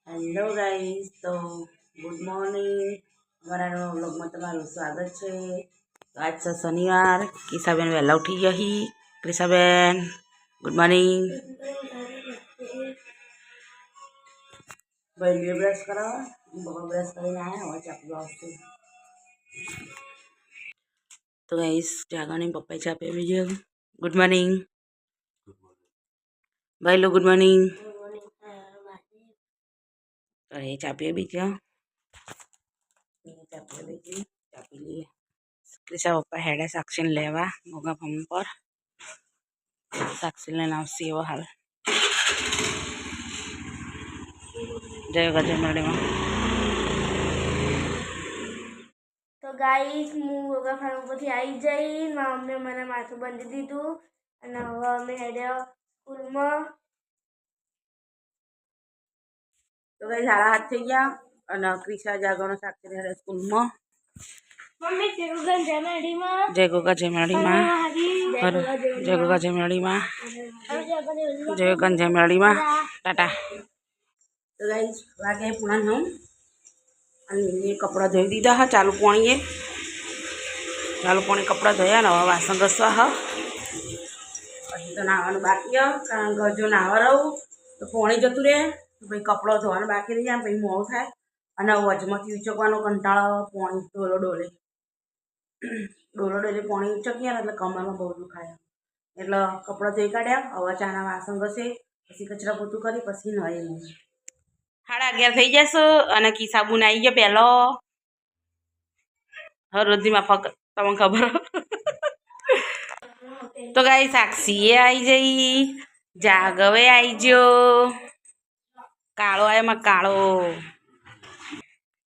Hello guys, તો good morning. અમારા નવા વ્લોગમાં તમારું સ્વાગત છે. તો આજ છે શનિવાર. કિસાબેન વહેલા ઉઠી ગયા હી. ક્રિસાબેન ગુડ મોર્નિંગ. ભાઈ બ્રશ કરાવો. બપોર બ્રશ કરીને આવ્યા હવે ચા પીવા આવશે. તો ગાઈસ જાગવાની પપ્પાએ ચા પીવી છે. ગુડ મોર્નિંગ ભાઈ લો, ગુડ મોર્નિંગ. અરે ચા પીએ બીજા ચા પી લઈએ. ક્રિશા પપ્પા હેડે સાક્ષી લેવા મોગા ફોન પર. સાક્ષી લઈને આવશે એવો હાલ. જય ગજે મેડમ. તો ગાઈસ હું યોગા ફાર્મ ઉપરથી આવી જઈ. મમ્મીએ મને માથું બાંધી દીધું અને હવે અમે હેડ્યા સ્કૂલમાં. તો કઈ સાડા 8 થઈ ગયા અને ક્રિશા જાગવાનો સાક્ષી હેડે સ્કૂલમાં. મમ્મી જય ગોગા જય મેડીમાં. જય ગોગા જય મેડીમાં. જય ગન જય મેડીમાં. ટાટા. તો ગાઈસ વાગે પૂણા 9 અને એ કપડાં ધોઈ દીધા હા ચાલુ પાણીએ. ચાલુ પાણી કપડાં ધોયા ને હવે વાસણ ઘસવા હા. પછી તો નાહવાનું બાકી હ, કારણ કે જો નાહવા રહું તો પાણી જતું રહે, પછી કપડો ધોવાનું બાકી રહી જાય, પછી મોડું થાય અને વચમાંથી ઉચકવાનો કંટાળો. પાણી ડોલો ડોલે પાણી ઉચકીએ ને એટલે કમરમાં બહુ દુખાય. એટલે કપડાં ધોઈ કાઢ્યા. હવે ચાના વાસણ ઘસે, પછી કચરા પોતું કરી, પછી નહાઈ લઉં. 11:30 થઈ જશે અને કિસાબુન આવી ગયો પહેલો. હરોજી માફક તમને ખબર. તો ગાઈ સાક્ષીએ આવી જઈ. જાગવે આવી ગયો. કાળો આવ્યો માં કાળો.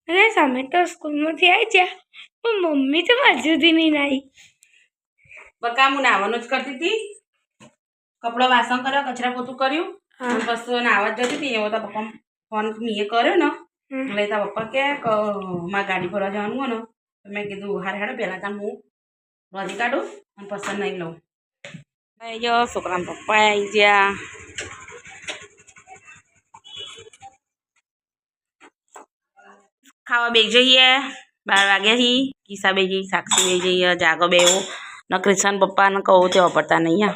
અરે સામે તો સ્કૂલમાંથી આવી ગયા પણ મમ્મી તો હજુ સુધી નહીં આવી. બકા હું નાવાનું જ કરતી હતી. કપડો વાસણ કર્યો, કચરા પોતું કર્યું અને પછી નાવા જ જતી હતી. એવો તો પપ્પા ફોન મેં કર્યો ને એટલે તારા પપ્પા કે મારે ગાડી ભરવા જવાનું હોય ને તો મેં કીધું હારે હાડે પહેલાં ત્યાં હું રોજી કાઢું અને પસંદ નહીં લઉં. આવી ગયો છોકરાના પપ્પા આવી ગયા. ખાવા બે જઈએ. 12 વાગ્યા હી. કિસ્સા બે જઈએ, સાક્ષી બે જઈએ, જાગો બેવો ને ક્રિશાન પપ્પાને કહું તે વાપરતા નહીં.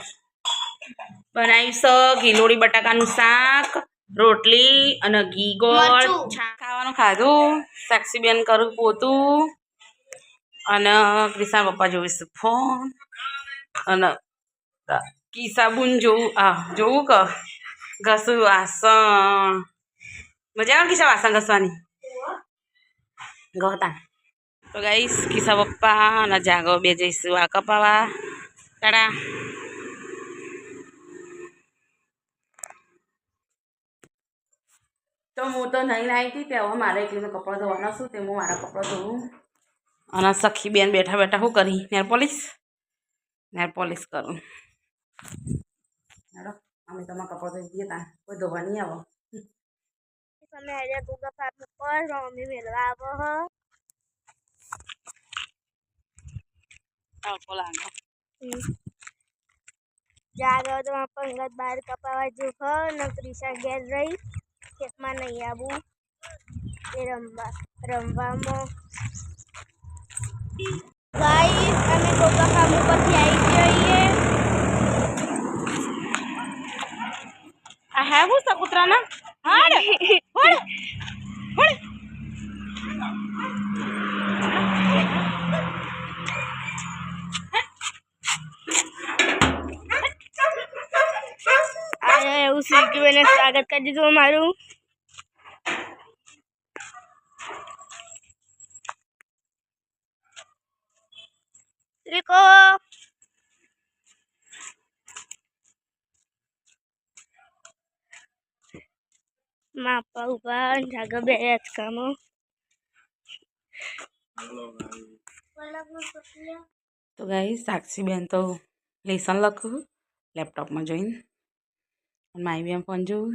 બનાવીશ ગીલોડી બટાકાનું શાક, રોટલી અને ઘી ગોળ. ખાવાનું ખાધું. સાક્ષી બેન કરું પોતું અને ક્રિશાન પપ્પા જોઈશ ફોન અને કિસાબુન જોવું કે ઘસું વાસણ. મજા આવે કિસ્સા વાસણ ઘસવાની ગતા. તો ગાઈસ કિસ્સા પપ્પા અને જાગો બે જઈશું આ કપાવા. ટાટા. તો હું તો નહીં આવી હતી તે હવે મારે એકલીનો કપડાં ધોવાના છું. તે હું મારા કપડાં ધોવું અને સખી બેન બેઠા બેઠા શું કરી નેર પોલિશ કરું. હેડો અમે તમારા કપડાં ધોઈ દઈએ. ત્યાં કોઈ ધોવા નહીં આવો. તમે હેડ્યા યોગા ફાર્મ ઉપર મમ્મી મેળવા આવો. જાગો તો પંગત બહાર કપાવા જો ને ક્રિશા ઘેર રહી ખેતમાં નહીં આવું એ રમવામાં. ગાઈસ અમે યોગા ફાર્મ ઉપરથી આવી જઈએ. આ હે હું સકુતરાના હાડ હોડ હોડ. એવું સ્વીટી બેને સ્વાગત કરી દીધું અમારું. ત્રિકો માપા ઉભા જાગા બે કામો. તો ગાઈસ સાક્ષી બેન તો લેસન લખું લેપટોપમાં જોઈને મારી બેન ફોન જોઉં.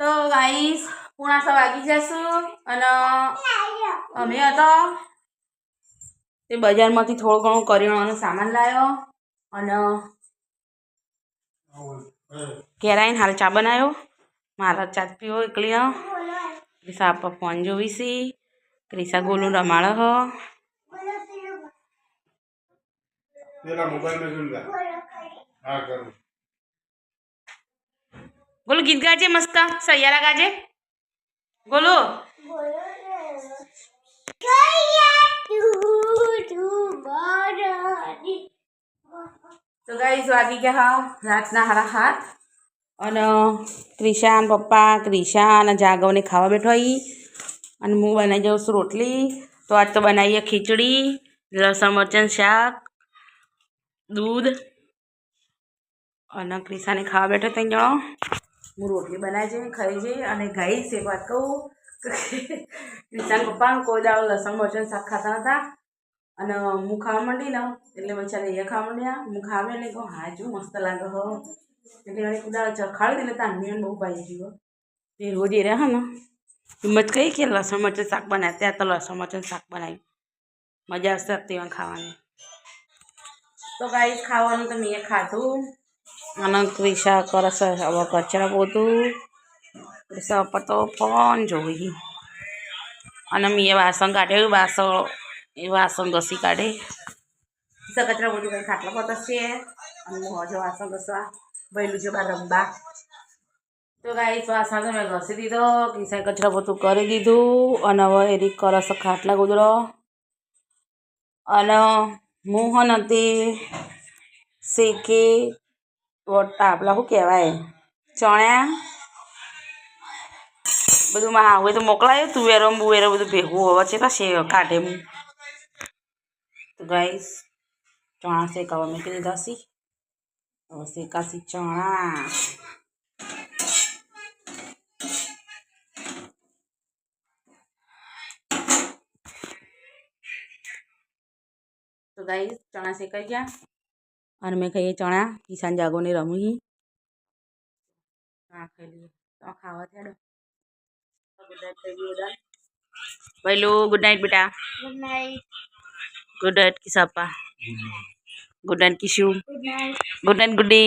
તો ગાઈસ 6:30 વાગી જશું અને અમે હતા તે બજારમાંથી થોડું ઘણું કરિયાણાનો સામાન લાવ્યો અને ઘેર આવીને હાલ ચા બનાવ્યો મારા ચાત પીવો એકલી ક્રિશા આપવા ફોન જોવીશી ક્રિશા ગોલું રમાડે હ ગોલું ગીત ગાજે મસ્ત સૈયારા ગાજે ગોલુ તો ગાઈસ વાગી ગયા રાતના 7:30 અને ક્રિશા અને પપ્પા ક્રિશા અને જાગવને ખાવા બેઠો અને હું બનાવી જાઉં છું રોટલી તો આજ તો બનાવીએ ખીચડી લસણ મરચાં શાક દૂધ અને ક્રિશાને ખાવા બેઠો 3 જણો હું રોટલી બનાવી જઈ ખાઈ જઈ અને ગાઈસ એક વાત કહું ક્રિશાના પપ્પા કોઈ દાડો લસણ મરચાં શાક ખાતા હતા અને હું ખાવા માંડી ને એટલે બચારા એ ખાવા માંડ્યા હું ખાવે એટલે કહું હા જો મસ્ત લાગે હો એટલે એને કુદાળ ચખાડી એટલે તાંડી બહુ ભાઈ ગયો તે રોજ એ રહ્યા ને હિંમત કહી કે લસણ મરચાં શાક બનાવ્યા ત્યાં તો લસણ મરચાં શાક બનાવ્યું મજા આવશે તેમાં ખાવાની તો ગાઈસ ખાવાનું તો મેં ખાધું અને ક્રિશા કરશે હવે કચરા પોતું ક્રિશા ઉપર તો ફોન જોઈ અને મેં વાસણ કાઢ્યું વાસણ ઘસી કાઢે કચરા પોતું કંઈ ખાટલા પતસ છે અને હું હજુ વાસણ ઘસવા વહેલું છે બાર રમવા તો ગાઈસ વાસણ તો મેં ઘસી દીધો ક્રિશાએ કચરા પોતું કરી દીધું અને હવે એરી કરશે ખાટલા ગોદડો અને હું હન તે શેકે આપલા શું કહેવાય ચણ્યા બધું માં હોય તો મોકલાયું તુવેરો બુવેરો બધું ભેગું હોવા છે તો કાઢે હું તો ગાઈસ ચણા શેકાવા મૂકી દીધા સી હવે શેકાશી ચણા તો ગાઈસ ચણા શેકાઈ ગયા અને મેં ખાઈએ ચણા કિસાન જાગોને રમી ચણા ખાઈ લઈએ તો ખાવા થયા ગુડ નાઇટ થઈ ગયું પહેલું ગુડ નાઇટ બેટા ગુડ નાઇટ કિસાપા good night Kishu good night good day